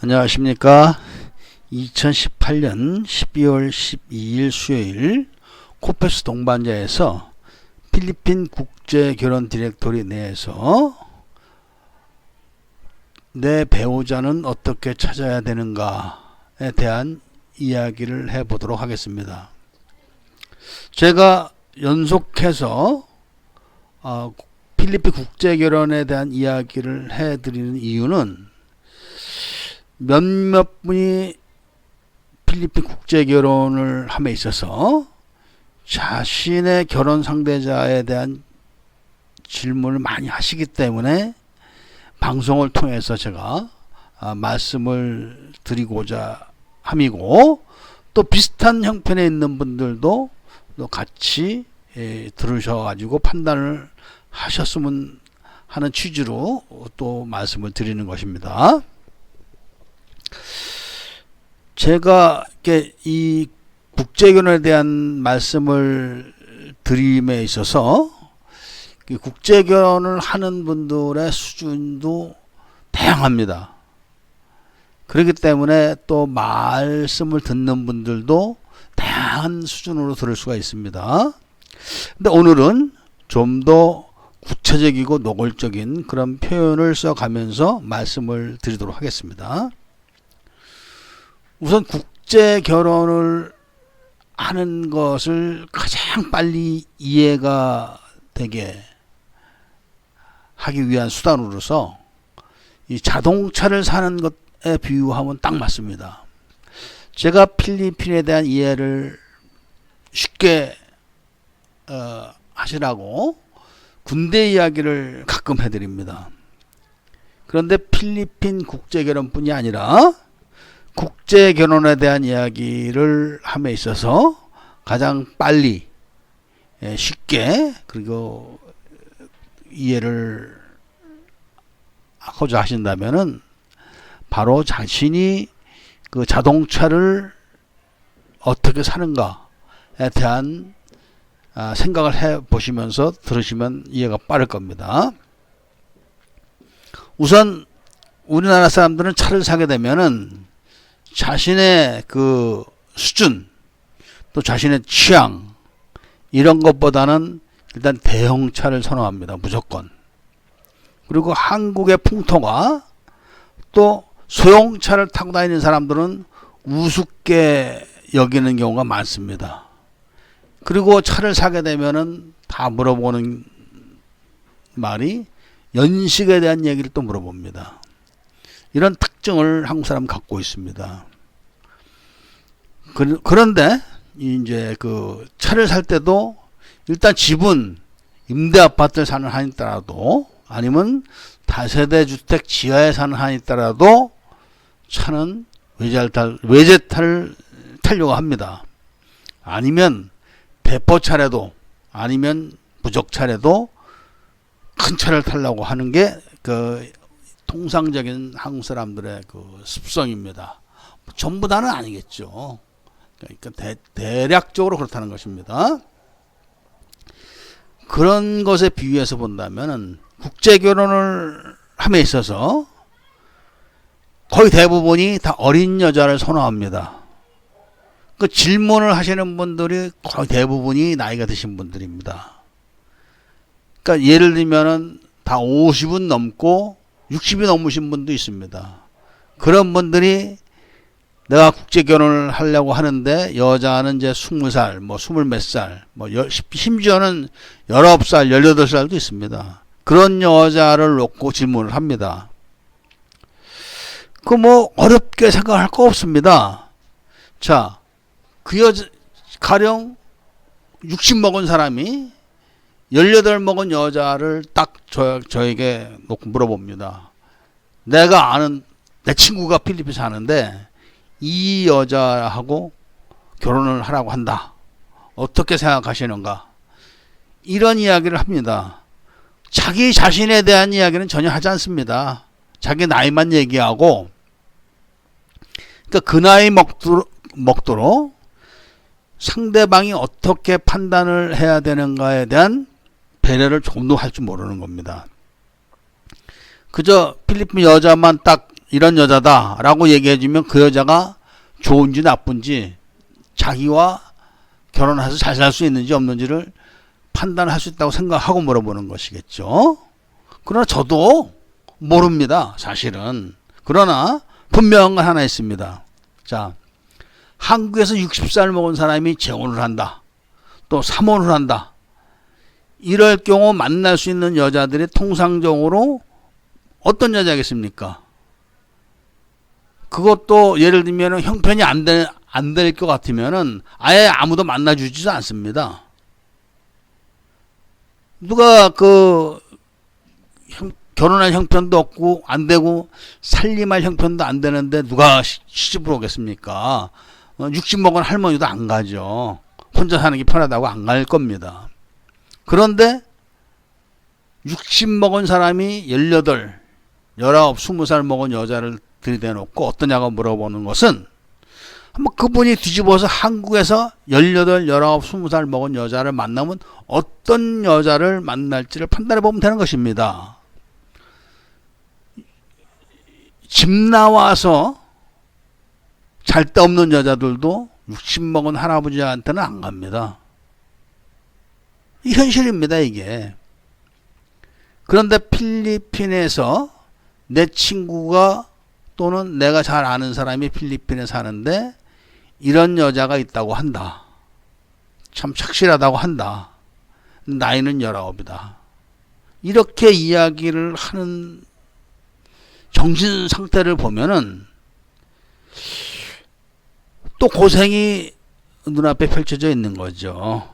안녕하십니까. 2018년 12월 12일 수요일 코페스 동반자에서 필리핀 국제결혼 디렉토리 내에서 내 배우자는 어떻게 찾아야 되는가에 대한 이야기를 해보도록 하겠습니다. 제가 연속해서 필리핀 국제결혼에 대한 이야기를 해드리는 이유는 몇몇 분이 필리핀 국제결혼을 함에 있어서 자신의 결혼 상대자에 대한 질문을 많이 하시기 때문에 방송을 통해서 제가 말씀을 드리고자 함이고, 또 비슷한 형편에 있는 분들도 같이 들으셔가지고 판단을 하셨으면 하는 취지로 또 말씀을 드리는 것입니다. 제가 이 국제결혼에 대한 말씀을 드림에 있어서 국제결혼을 하는 분들의 수준도 다양합니다. 그렇기 때문에 또 말씀을 듣는 분들도 다양한 수준으로 들을 수가 있습니다. 근데 오늘은 좀 더 구체적이고 노골적인 그런 표현을 써가면서 말씀을 드리도록 하겠습니다. 우선 국제결혼을 하는 것을 가장 빨리 이해가 되게 하기 위한 수단으로서 이 자동차를 사는 것에 비유하면 딱 맞습니다. 제가 필리핀에 대한 이해를 쉽게 하시라고 군대 이야기를 가끔 해드립니다. 그런데 필리핀 국제결혼뿐이 아니라 국제결혼에 대한 이야기를 함에 있어서 가장 빨리 쉽게 그리고 이해를 하고자 하신다면은 바로 자신이 그 자동차를 어떻게 사는가에 대한 생각을 해 보시면서 들으시면 이해가 빠를 겁니다. 우선 우리나라 사람들은 차를 사게 되면은 자신의 그 수준 또 자신의 취향 이런 것보다는 일단 대형차를 선호합니다. 무조건. 그리고 한국의 풍토가 또 소형차를 타고 다니는 사람들은 우습게 여기는 경우가 많습니다. 그리고 차를 사게 되면은 다 물어보는 말이 연식에 대한 얘기를 또 물어봅니다. 이런 특징을 한국 사람 갖고 있습니다. 그런데 이제 그 차를 살 때도 일단 집은 임대 아파트를 사는 한이 있더라도 아니면 다세대 주택 지하에 사는 한이 있더라도 차는 외제차를 타려고 합니다. 아니면 대포차라도 아니면 부족차라도 큰 차를 타려고 하는 게 그 통상적인 한국 사람들의 그 습성입니다. 전부 다는 아니겠죠. 그러니까 대략적으로 그렇다는 것입니다. 그런 것에 비유해서 본다면 국제결혼을 함에 있어서 거의 대부분이 다 어린 여자를 선호합니다. 그 질문을 하시는 분들이 거의 대부분이 나이가 드신 분들입니다. 그러니까 예를 들면은 다 50은 넘고 60이 넘으신 분도 있습니다. 그런 분들이 내가 국제결혼을 하려고 하는데 여자는 이제 20살, 뭐 20몇 살, 뭐 심지어는 19살, 18살도 있습니다. 그런 여자를 놓고 질문을 합니다. 그 뭐 어렵게 생각할 거 없습니다. 자, 그 여자 가령 60 먹은 사람이 18 먹은 여자를 딱 저에게 놓고 물어봅니다. 내가 아는 내 친구가 필리핀 사는데 이 여자하고 결혼을 하라고 한다. 어떻게 생각하시는가? 이런 이야기를 합니다. 자기 자신에 대한 이야기는 전혀 하지 않습니다. 자기 나이만 얘기하고, 그러니까 그 나이 먹도록 상대방이 어떻게 판단을 해야 되는가에 대한 배려를 조금도 할 줄 모르는 겁니다. 그저 필리핀 여자만 딱 이런 여자다라고 얘기해주면 그 여자가 좋은지 나쁜지 자기와 결혼해서 잘 살 수 있는지 없는지를 판단할 수 있다고 생각하고 물어보는 것이겠죠. 그러나 저도 모릅니다, 사실은. 그러나 분명한 건 하나 있습니다. 자, 한국에서 60살 먹은 사람이 재혼을 한다, 또 삼혼을 한다, 이럴 경우 만날 수 있는 여자들이 통상적으로 어떤 여자겠습니까? 그것도 예를 들면 형편이 안 될 것 같으면은 아예 아무도 만나주지도 않습니다. 누가 결혼할 형편도 없고 안 되고 살림할 형편도 안 되는데 누가 시집을 오겠습니까? 60 먹은 할머니도 안 가죠. 혼자 사는 게 편하다고 안 갈 겁니다. 그런데 60 먹은 사람이 18, 19, 20살 먹은 여자를 들이대놓고 어떠냐고 물어보는 것은 한번 그분이 뒤집어서 한국에서 18, 19, 20살 먹은 여자를 만나면 어떤 여자를 만날지를 판단해 보면 되는 것입니다. 집 나와서 잘 데 없는 여자들도 60 먹은 할아버지한테는 안 갑니다. 이 현실입니다, 이게. 그런데 필리핀에서 내 친구가 또는 내가 잘 아는 사람이 필리핀에 사는데 이런 여자가 있다고 한다. 참 착실하다고 한다. 나이는 19이다. 이렇게 이야기를 하는 정신 상태를 보면은 또 고생이 눈앞에 펼쳐져 있는 거죠.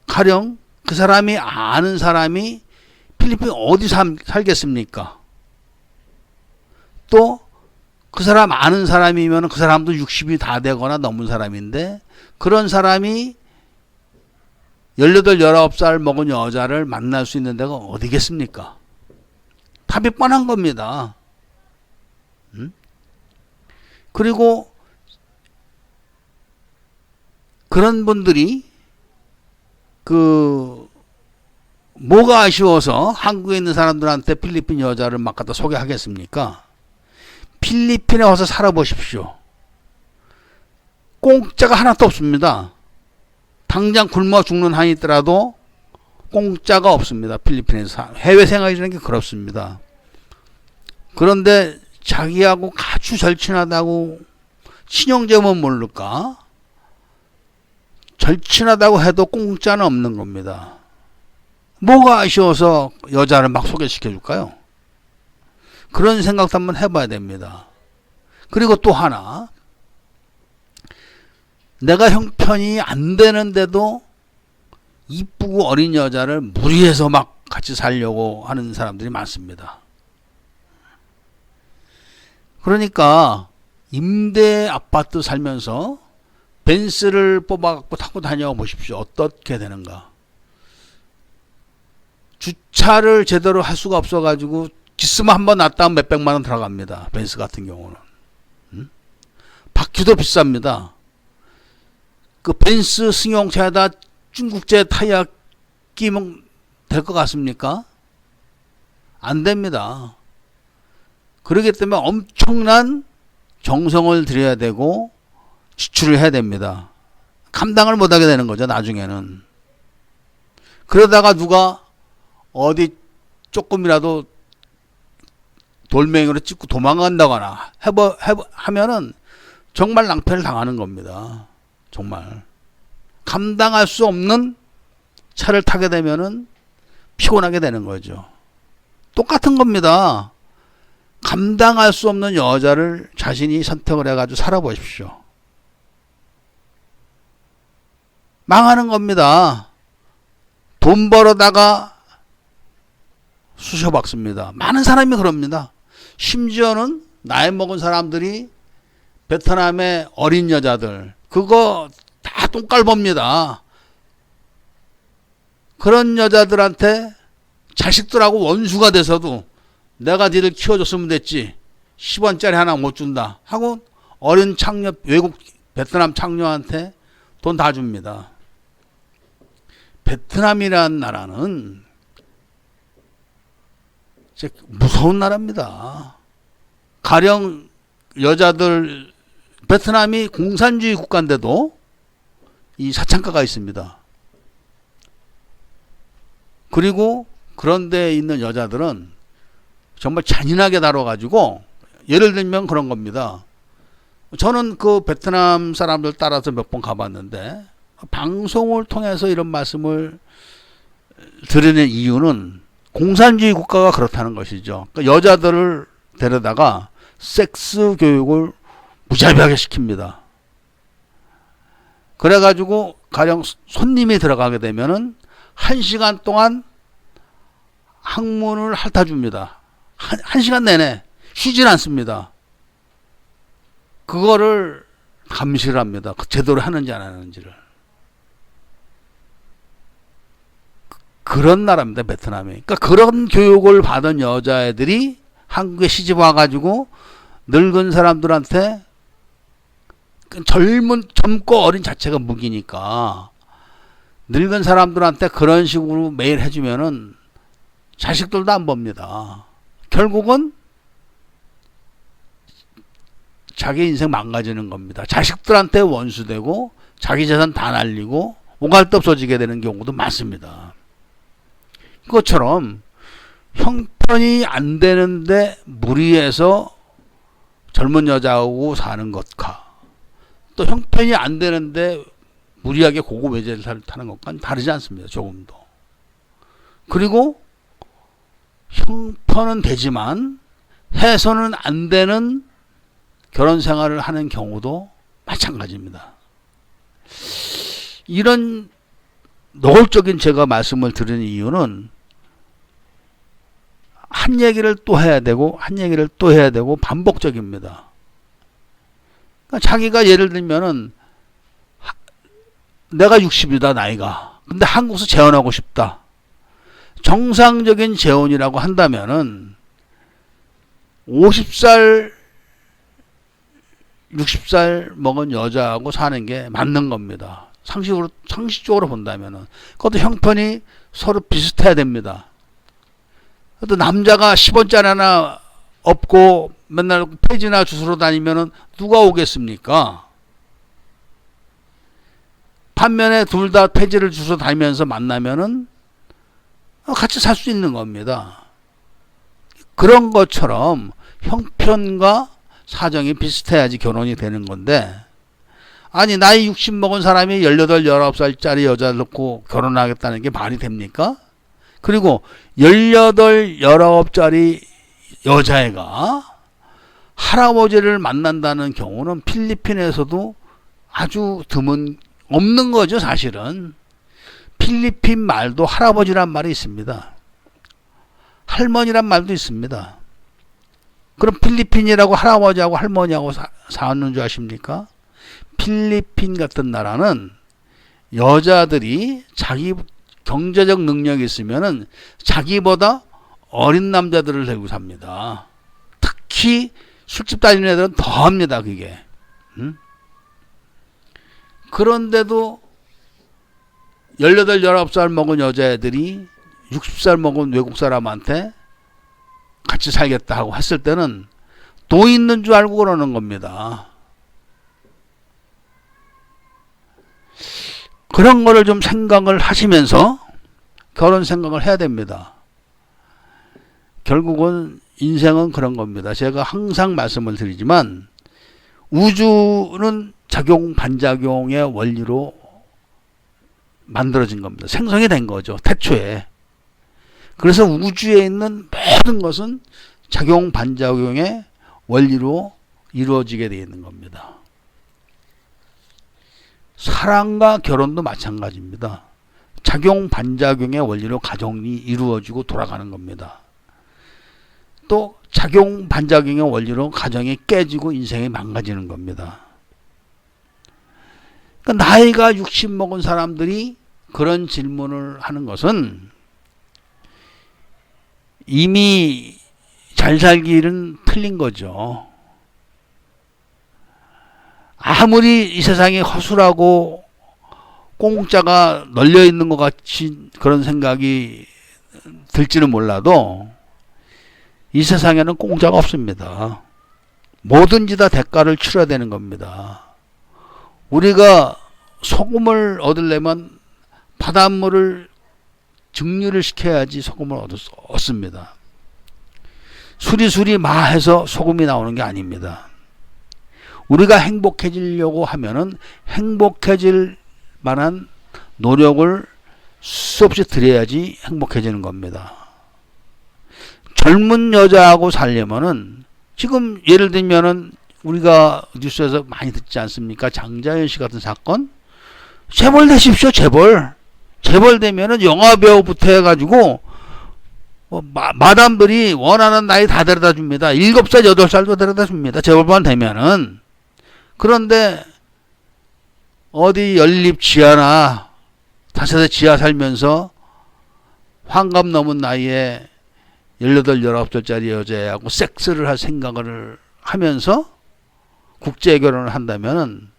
가령 그 사람이 아는 사람이 필리핀 어디 살겠습니까? 또 그 사람 아는 사람이면 그 사람도 60이 다 되거나 넘은 사람인데 그런 사람이 18, 19살 먹은 여자를 만날 수 있는 데가 어디겠습니까? 답이 뻔한 겁니다. 그리고 그런 분들이 뭐가 아쉬워서 한국에 있는 사람들한테 필리핀 여자를 막 갖다 소개하겠습니까? 필리핀에 와서 살아보십시오. 공짜가 하나도 없습니다. 당장 굶어 죽는 한이 있더라도 공짜가 없습니다. 필리핀에서 해외 생활이라는 게 그렇습니다. 그런데 자기하고 아주 절친하다고, 친형제면 모를까? 절친하다고 해도 공짜는 없는 겁니다. 뭐가 아쉬워서 여자를 막 소개시켜 줄까요? 그런 생각도 한번 해봐야 됩니다. 그리고 또 하나, 내가 형편이 안 되는데도 이쁘고 어린 여자를 무리해서 막 같이 살려고 하는 사람들이 많습니다. 그러니까 임대 아파트 살면서 벤츠를 뽑아갖고 타고 다녀 보십시오. 어떻게 되는가. 주차를 제대로 할 수가 없어가지고 기스만 한번 났다 하면 몇백만 원 들어갑니다. 벤츠 같은 경우는. 바퀴도 비쌉니다. 그 벤츠 승용차에다 중국제 타이어 끼면 될 것 같습니까? 안 됩니다. 그렇기 때문에 엄청난 정성을 들여야 되고 지출을 해야 됩니다. 감당을 못하게 되는 거죠, 나중에는. 그러다가 누가 어디 조금이라도 돌멩이로 찍고 도망간다거나 하면은 정말 낭패를 당하는 겁니다. 정말. 감당할 수 없는 차를 타게 되면은 피곤하게 되는 거죠. 똑같은 겁니다. 감당할 수 없는 여자를 자신이 선택을 해가지고 살아보십시오. 망하는 겁니다. 돈 벌어다가 쑤셔박습니다. 많은 사람이 그럽니다. 심지어는 나이 먹은 사람들이 베트남의 어린 여자들, 그거 다 똥깔봅니다. 그런 여자들한테 자식들하고 원수가 돼서도 내가 니를 키워줬으면 됐지, 10원짜리 하나 못 준다 하고 어린 창녀, 외국 베트남 창녀한테 돈 다 줍니다. 베트남이라는 나라는 무서운 나라입니다. 가령 여자들 베트남이 공산주의 국가인데도 이 사창가가 있습니다. 그리고 그런 데 있는 여자들은 정말 잔인하게 다뤄가지고 예를 들면 그런 겁니다. 저는 그 베트남 사람들 따라서 몇 번 가봤는데 방송을 통해서 이런 말씀을 드리는 이유는 공산주의 국가가 그렇다는 것이죠. 그러니까 여자들을 데려다가 섹스 교육을 무자비하게 시킵니다. 그래가지고 가령 손님이 들어가게 되면은 1시간 동안 항문을 핥아줍니다. 한 시간 내내 쉬질 않습니다. 그거를 감시를 합니다. 제대로 하는지 안 하는지를. 그런 나라입니다, 베트남이. 그러니까 그런 교육을 받은 여자애들이 한국에 시집 와가지고 늙은 사람들한테 젊고 어린 자체가 무기니까 늙은 사람들한테 그런 식으로 매일 해주면은 자식들도 안 봅니다. 결국은 자기 인생 망가지는 겁니다. 자식들한테 원수되고 자기 재산 다 날리고 오갈 데 없어지게 되는 경우도 많습니다. 그것처럼 형편이 안 되는데 무리해서 젊은 여자하고 사는 것과 또 형편이 안 되는데 무리하게 고급 외제를 타는 것과는 다르지 않습니다. 조금도. 그리고 형편은 되지만 해서는 안 되는 결혼 생활을 하는 경우도 마찬가지입니다. 이런 노골적인 제가 말씀을 드리는 이유는 한 얘기를 또 해야 되고 한 얘기를 또 해야 되고 반복적입니다. 그러니까 자기가 예를 들면은 내가 60이다 나이가. 근데 한국에서 재혼하고 싶다. 정상적인 재혼이라고 한다면은 50살 60살 먹은 여자하고 사는 게 맞는 겁니다. 상식적으로 본다면은. 그것도 형편이 서로 비슷해야 됩니다. 또 남자가 10원짜리 하나 없고 맨날 폐지나 주스러 다니면은 누가 오겠습니까? 반면에 둘 다 폐지를 주스러 다니면서 만나면은 같이 살 수 있는 겁니다. 그런 것처럼 형편과 사정이 비슷해야지 결혼이 되는 건데, 아니 나이 60 먹은 사람이 18, 19살짜리 여자 놓고 결혼하겠다는 게 말이 됩니까? 그리고 18, 19짜리 여자애가 할아버지를 만난다는 경우는 필리핀에서도 아주 드문, 없는 거죠 사실은. 필리핀 말도 할아버지란 말이 있습니다. 할머니란 말도 있습니다. 그럼 필리핀이라고 할아버지하고 할머니하고 사는 줄 아십니까? 필리핀 같은 나라는 여자들이 자기 경제적 능력이 있으면은 자기보다 어린 남자들을 데리고 삽니다. 특히 술집 다니는 애들은 더 합니다, 그게. 그런데도 18, 19살 먹은 여자애들이 60살 먹은 외국 사람한테 같이 살겠다 하고 했을 때는 돈 있는 줄 알고 그러는 겁니다. 그런 거를 좀 생각을 하시면서 결혼 생각을 해야 됩니다. 결국은 인생은 그런 겁니다. 제가 항상 말씀을 드리지만 우주는 작용 반작용의 원리로 만들어진 겁니다. 생성이 된 거죠. 태초에. 그래서 우주에 있는 모든 것은 작용 반작용의 원리로 이루어지게 되어 있는 겁니다. 사랑과 결혼도 마찬가지입니다. 작용 반작용의 원리로 가정이 이루어지고 돌아가는 겁니다. 또 작용 반작용의 원리로 가정이 깨지고 인생이 망가지는 겁니다. 그러니까 나이가 60 먹은 사람들이 그런 질문을 하는 것은 이미 잘 살기는 틀린 거죠. 아무리 이 세상이 허술하고 공짜가 널려 있는 것 같이 그런 생각이 들지는 몰라도 이 세상에는 공짜가 없습니다. 뭐든지 다 대가를 치러야 되는 겁니다. 우리가 소금을 얻으려면 바닷물을 증류를 시켜야지 소금을 얻습니다. 수리수리 마해서 소금이 나오는 게 아닙니다. 우리가 행복해지려고 하면은 행복해질 만한 노력을 수없이 들여야지 행복해지는 겁니다. 젊은 여자하고 살려면은 지금 예를 들면은 우리가 뉴스에서 많이 듣지 않습니까? 장자연 씨 같은 사건? 재벌 되십시오, 재벌. 재벌 되면은 영화배우부터 해가지고 마담들이 원하는 나이 다 데려다 줍니다. 7살, 8살도 데려다 줍니다. 재벌만 되면은. 그런데 어디 연립 지하나 다세대 지하 살면서 환갑 넘은 나이에 18, 19살짜리 여자하고 섹스를 할 생각을 하면서 국제 결혼을 한다면은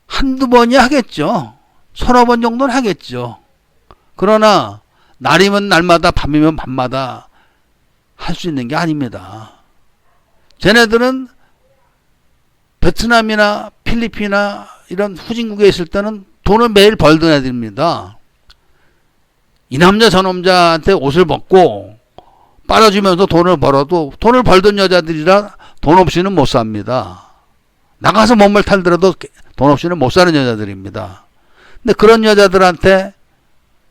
한두 번이 하겠죠. 서너 번 정도는 하겠죠. 그러나 날이면 날마다 밤이면 밤마다 할 수 있는 게 아닙니다. 쟤네들은 베트남이나 필리핀이나 이런 후진국에 있을 때는 돈을 매일 벌던 애들입니다. 이 남자 저 남자한테 옷을 벗고 빨아주면서 돈을 벌어도 돈을 벌던 여자들이라 돈 없이는 못 삽니다. 나가서 몸을 탈더라도 돈 없이는 못 사는 여자들입니다. 근데 그런 여자들한테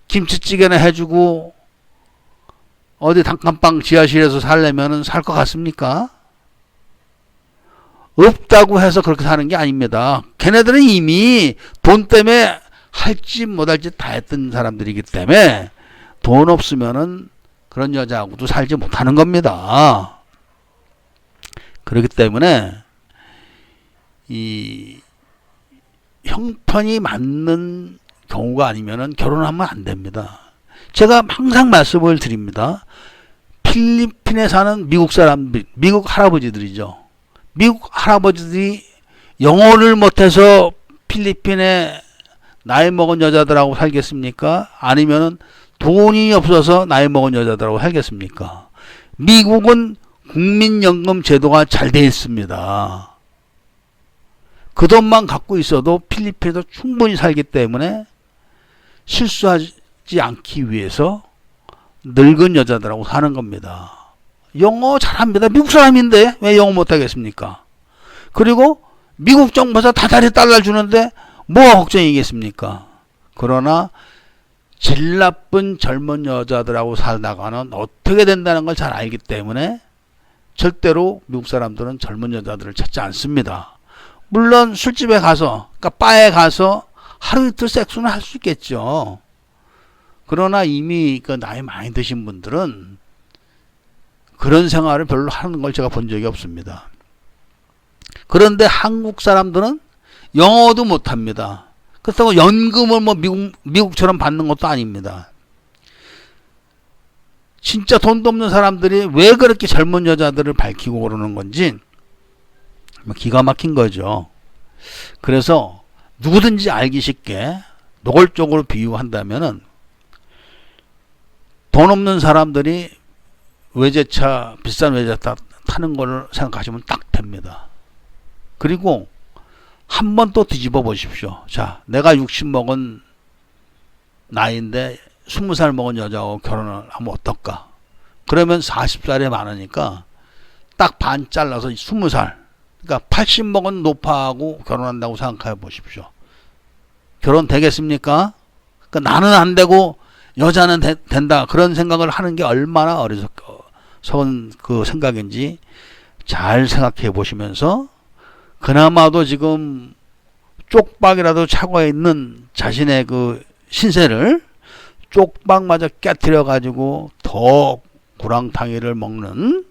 김치찌개나 해주고 어디 단칸방 지하실에서 살려면은 살 것 같습니까? 없다고 해서 그렇게 사는 게 아닙니다. 걔네들은 이미 돈 때문에 할지 못할지 다 했던 사람들이기 때문에 돈 없으면은 그런 여자하고도 살지 못하는 겁니다. 그렇기 때문에 이 형편이 맞는 경우가 아니면은 결혼하면 안 됩니다. 제가 항상 말씀을 드립니다. 필리핀에 사는 미국 사람들, 미국 할아버지들이죠. 미국 할아버지들이 영어를 못해서 필리핀에 나이 먹은 여자들하고 살겠습니까? 아니면은 돈이 없어서 나이 먹은 여자들하고 살겠습니까? 미국은 국민연금 제도가 잘 돼 있습니다. 그 돈만 갖고 있어도 필리핀에도 충분히 살기 때문에 실수하지 않기 위해서 늙은 여자들하고 사는 겁니다. 영어 잘합니다. 미국 사람인데 왜 영어 못하겠습니까? 그리고 미국 정부에서 다달이 달러 주는데 뭐가 걱정이겠습니까? 그러나 질 나쁜 젊은 여자들하고 살다가는 어떻게 된다는 걸 잘 알기 때문에 절대로 미국 사람들은 젊은 여자들을 찾지 않습니다. 물론 술집에 가서, 그러니까 바에 가서 하루 이틀 섹스는 할 수 있겠죠. 그러나 이미 그 나이 많이 드신 분들은 그런 생활을 별로 하는 걸 제가 본 적이 없습니다. 그런데 한국 사람들은 영어도 못합니다. 그렇다고 연금을 뭐 미국처럼 받는 것도 아닙니다. 진짜 돈도 없는 사람들이 왜 그렇게 젊은 여자들을 밝히고 그러는 건지 기가 막힌 거죠. 그래서 누구든지 알기 쉽게 노골적으로 비유한다면은 돈 없는 사람들이 외제차, 비싼 외제차 타는 걸 생각하시면 딱 됩니다. 그리고 한 번 또 뒤집어 보십시오. 자, 내가 60 먹은 나이인데 20살 먹은 여자하고 결혼을 하면 어떨까? 그러면 40살에 많으니까 딱 반 잘라서 20살. 그러니까 80 먹은 노파하고 결혼한다고 생각해 보십시오. 결혼 되겠습니까? 그러니까 나는 안 되고 여자는 된다. 그런 생각을 하는 게 얼마나 어리석은 그 생각인지 잘 생각해 보시면서 그나마도 지금 쪽박이라도 차고 있는 자신의 그 신세를 쪽박마저 깨트려 가지고 더 구랑탕이를 먹는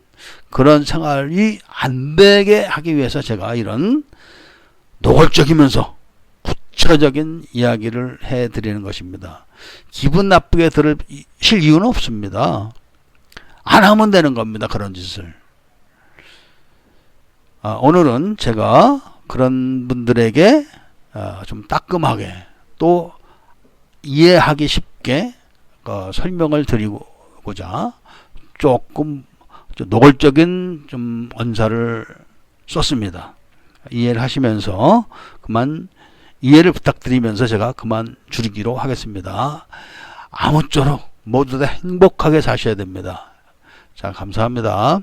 그런 생활이 안 되게 하기 위해서 제가 이런 노골적이면서 구체적인 이야기를 해드리는 것입니다. 기분 나쁘게 들으실 이유는 없습니다. 안 하면 되는 겁니다. 그런 짓을. 오늘은 제가 그런 분들에게 좀 따끔하게 또 이해하기 쉽게 설명을 드리고자 조금 좀 노골적인 좀 언사를 썼습니다. 이해를 하시면서 그만 이해를 부탁드리면서 제가 그만 줄이기로 하겠습니다. 아무쪼록 모두 다 행복하게 사셔야 됩니다. 자, 감사합니다.